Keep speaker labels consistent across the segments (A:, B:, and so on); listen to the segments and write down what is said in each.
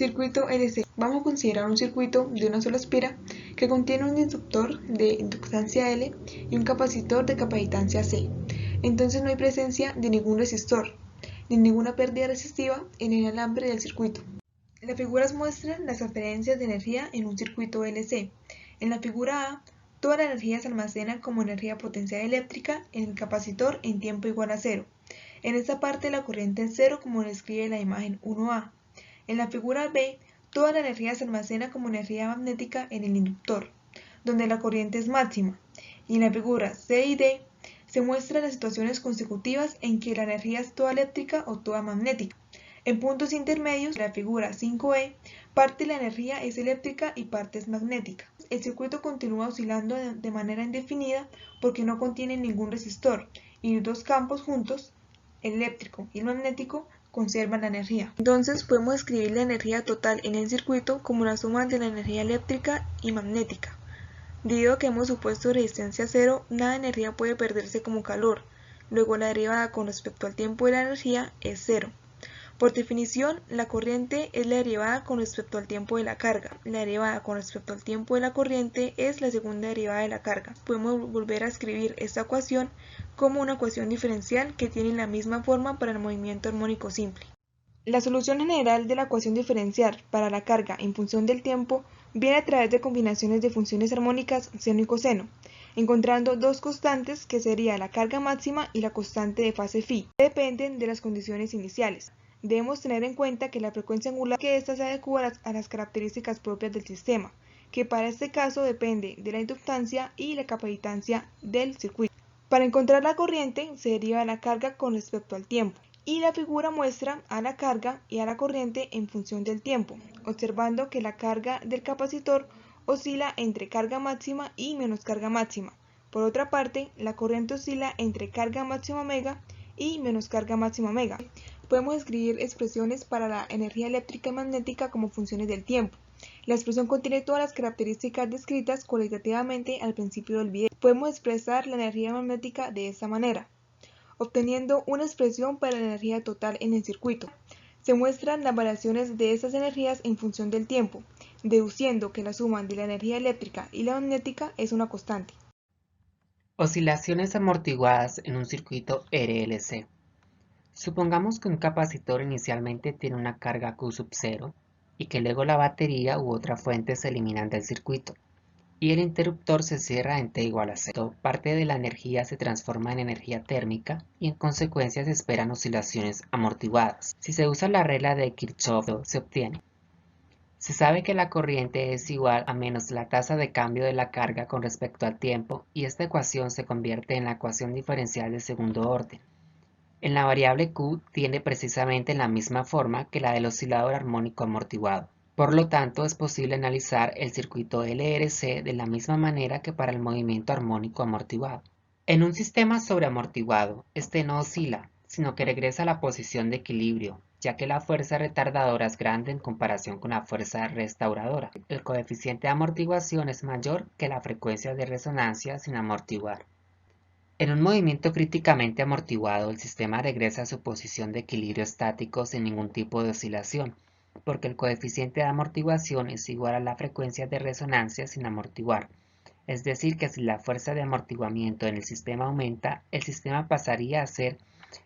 A: Circuito LC. Vamos a considerar un circuito de una sola espira que contiene un inductor de inductancia L y un capacitor de capacitancia C. Entonces no hay presencia de ningún resistor, ni ninguna pérdida resistiva en el alambre del circuito. Las figuras muestran las transferencias de energía en un circuito LC. En la figura A, toda la energía se almacena como energía potencial eléctrica en el capacitor en tiempo igual a 0. En esta parte la corriente es 0 como lo describe la imagen 1A. En la figura B, toda la energía se almacena como energía magnética en el inductor, donde la corriente es máxima. Y en la figura C y D se muestran las situaciones consecutivas en que la energía es toda eléctrica o toda magnética. En puntos intermedios, la figura 5E, parte de la energía es eléctrica y parte es magnética. El circuito continúa oscilando de manera indefinida porque no contiene ningún resistor y los dos campos juntos, el eléctrico y el magnético, conservan la energía. Entonces podemos escribir la energía total en el circuito como la suma de la energía eléctrica y magnética. Debido a que hemos supuesto resistencia cero, nada de energía puede perderse como calor. Luego la derivada con respecto al tiempo de la energía es cero. Por definición, la corriente es la derivada con respecto al tiempo de la carga. La derivada con respecto al tiempo de la corriente es la segunda derivada de la carga. Podemos volver a escribir esta ecuación como una ecuación diferencial que tiene la misma forma para el movimiento armónico simple. La solución general de la ecuación diferencial para la carga en función del tiempo viene a través de combinaciones de funciones armónicas seno y coseno, encontrando dos constantes que sería la carga máxima y la constante de fase phi, que dependen de las condiciones iniciales. Debemos tener en cuenta que la frecuencia angular que ésta se adecua a las características propias del sistema, que para este caso depende de la inductancia y la capacitancia del circuito. Para encontrar la corriente se deriva la carga con respecto al tiempo, y la figura muestra a la carga y a la corriente en función del tiempo, observando que la carga del capacitor oscila entre carga máxima y menos carga máxima. Por otra parte, la corriente oscila entre carga máxima omega y menos carga máxima omega. Podemos escribir expresiones para la energía eléctrica y magnética como funciones del tiempo. La expresión contiene todas las características descritas cualitativamente al principio del video. Podemos expresar la energía magnética de esta manera, obteniendo una expresión para la energía total en el circuito. Se muestran las variaciones de estas energías en función del tiempo, deduciendo que la suma de la energía eléctrica y la magnética es una constante.
B: Oscilaciones amortiguadas en un circuito RLC. Supongamos que un capacitor inicialmente tiene una carga Q sub 0 y que luego la batería u otra fuente se eliminan del circuito y el interruptor se cierra en T igual a 0. Parte de la energía se transforma en energía térmica y en consecuencia se esperan oscilaciones amortiguadas. Si se usa la regla de Kirchhoff, se obtiene. Se sabe que la corriente es igual a menos la tasa de cambio de la carga con respecto al tiempo y esta ecuación se convierte en la ecuación diferencial de segundo orden. En la variable Q tiene precisamente la misma forma que la del oscilador armónico amortiguado. Por lo tanto, es posible analizar el circuito LRC de la misma manera que para el movimiento armónico amortiguado. En un sistema sobreamortiguado, este no oscila, sino que regresa a la posición de equilibrio, ya que la fuerza retardadora es grande en comparación con la fuerza restauradora. El coeficiente de amortiguación es mayor que la frecuencia de resonancia sin amortiguar. En un movimiento críticamente amortiguado, el sistema regresa a su posición de equilibrio estático sin ningún tipo de oscilación, porque el coeficiente de amortiguación es igual a la frecuencia de resonancia sin amortiguar. Es decir, que si la fuerza de amortiguamiento en el sistema aumenta, el sistema pasaría a ser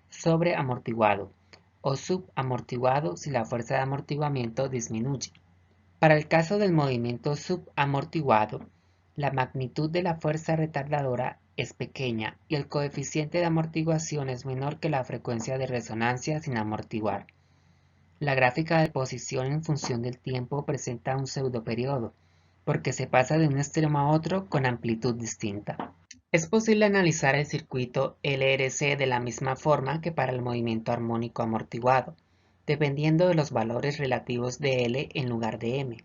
B: sobreamortiguado o subamortiguado si la fuerza de amortiguamiento disminuye. Para el caso del movimiento subamortiguado, la magnitud de la fuerza retardadora es pequeña y el coeficiente de amortiguación es menor que la frecuencia de resonancia sin amortiguar. La gráfica de posición en función del tiempo presenta un pseudoperiodo, porque se pasa de un extremo a otro con amplitud distinta. Es posible analizar el circuito LRC de la misma forma que para el movimiento armónico amortiguado, dependiendo de los valores relativos de L en lugar de M,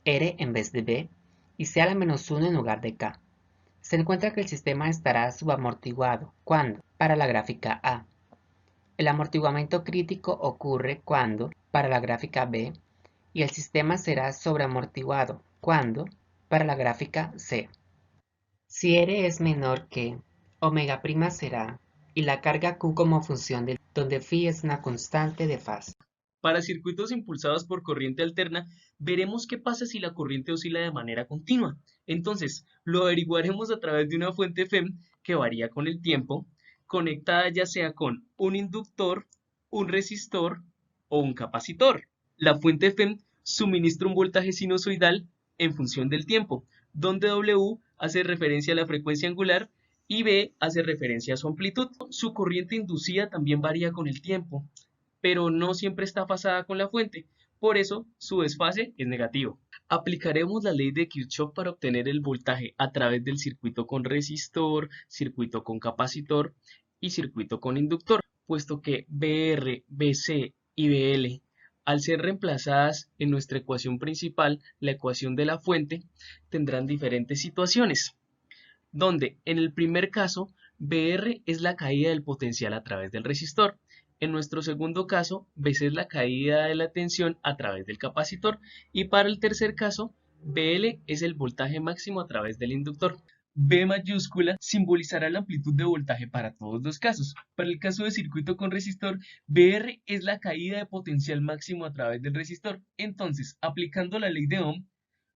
B: R en vez de B, y sea la menos 1 en lugar de K. Se encuentra que el sistema estará subamortiguado cuando, para la gráfica A, el amortiguamiento crítico ocurre cuando, para la gráfica B, y el sistema será sobreamortiguado cuando, para la gráfica C. Si R es menor que, omega' será, y la carga Q como función de donde phi es una constante de fase.
C: Para circuitos impulsados por corriente alterna, veremos qué pasa si la corriente oscila de manera continua. Entonces, lo averiguaremos a través de una fuente FEM que varía con el tiempo, conectada ya sea con un inductor, un resistor o un capacitor. La fuente FEM suministra un voltaje sinusoidal en función del tiempo, donde W hace referencia a la frecuencia angular y B hace referencia a su amplitud. Su corriente inducida también varía con el tiempo, pero no siempre está fasada con la fuente, por eso su desfase es negativo. Aplicaremos la ley de Kirchhoff para obtener el voltaje a través del circuito con resistor, circuito con capacitor y circuito con inductor, puesto que BR, BC y BL, al ser reemplazadas en nuestra ecuación principal, la ecuación de la fuente, tendrán diferentes situaciones, donde en el primer caso, BR es la caída del potencial a través del resistor. En nuestro segundo caso, BC es la caída de la tensión a través del capacitor. Y para el tercer caso, BL es el voltaje máximo a través del inductor. B mayúscula simbolizará la amplitud de voltaje para todos los casos. Para el caso de circuito con resistor, BR es la caída de potencial máximo a través del resistor. Entonces, aplicando la ley de Ohm,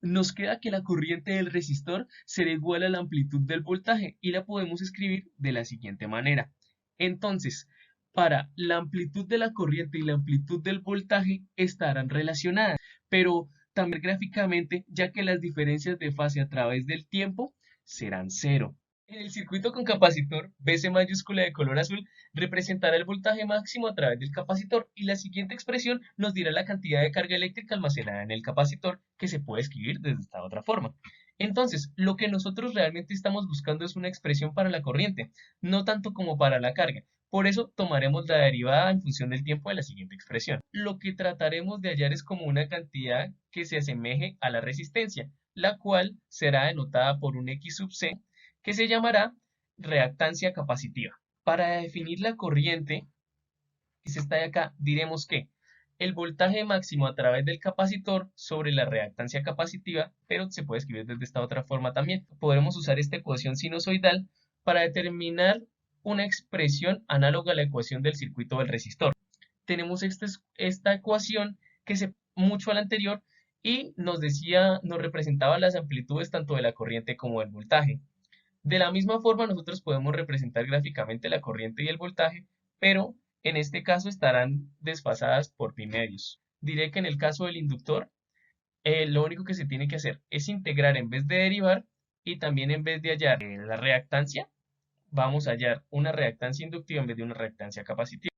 C: nos queda que la corriente del resistor será igual a la amplitud del voltaje y la podemos escribir de la siguiente manera. Entonces, para la amplitud de la corriente y la amplitud del voltaje estarán relacionadas, pero también gráficamente, ya que las diferencias de fase a través del tiempo serán cero. En el circuito con capacitor, BC mayúscula de color azul representará el voltaje máximo a través del capacitor y la siguiente expresión nos dirá la cantidad de carga eléctrica almacenada en el capacitor, que se puede escribir de esta otra forma. Entonces, lo que nosotros realmente estamos buscando es una expresión para la corriente, no tanto como para la carga. Por eso tomaremos la derivada en función del tiempo de la siguiente expresión. Lo que trataremos de hallar es como una cantidad que se asemeje a la resistencia, la cual será denotada por un X sub C, que se llamará reactancia capacitiva. Para definir la corriente, que se está de acá, diremos que el voltaje máximo a través del capacitor sobre la reactancia capacitiva, pero se puede escribir desde esta otra forma también. Podremos usar esta ecuación sinusoidal para determinar una expresión análoga a la ecuación del circuito del resistor. Tenemos esta ecuación que se mucho a la anterior y nos representaba las amplitudes tanto de la corriente como del voltaje. De la misma forma, nosotros podemos representar gráficamente la corriente y el voltaje, pero en este caso estarán desfasadas por pi medios. Diré que en el caso del inductor, lo único que se tiene que hacer es integrar en vez de derivar, y también en vez de hallar la reactancia, vamos a hallar una reactancia inductiva en vez de una reactancia capacitiva.